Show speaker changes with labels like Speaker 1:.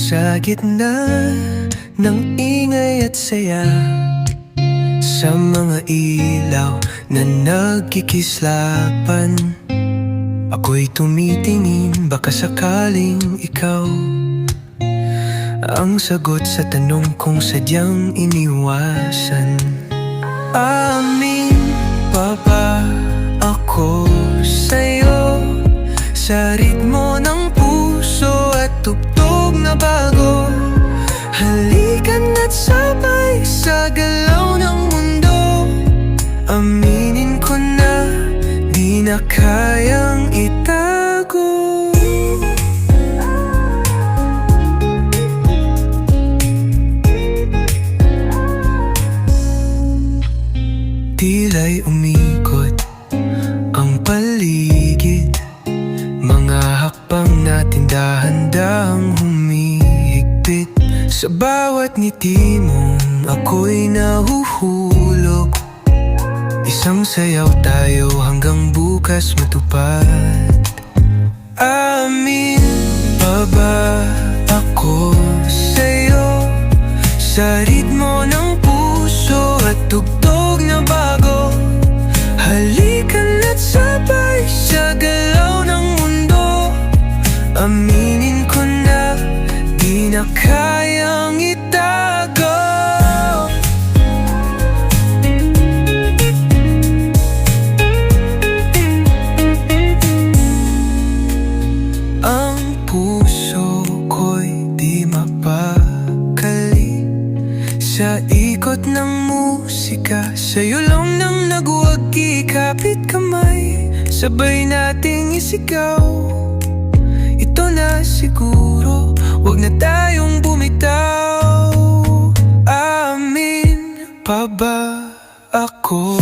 Speaker 1: Sa gitna ng ingay at saya, sa mga ilaw na nagkikislapan, ako'y tumitingin, baka sakaling ikaw ang sagot sa tanong kong sadyang iniwasan. Amin pa ba ako sa'yo, sa ritmo ng puso at tugtog na bago? Halikan at sabay sa galaw ng mundo. Aminin ko na di na kayang itago. Tila'y umikot ang paligid, mga hakbang natin dahan-dahang humihigpit. Sa bawat ngiti mong ako'y nahuhulog, isang sayaw tayo hanggang bukas matupad. Amin pa ba ako sa'yo, sa ritmo ng puso at tugtog na bago? Halikan at sabay sa galaw ng mundo. Aminin ko na di na kayang itago. Ang puso ko'y di mapakali sa ikot ng musika. Sa'yo lang nang nagwagi, kapit kamay, sabay nating isigaw. Ito na siguro, wag na tayong bumitaw. Amin pa ba ako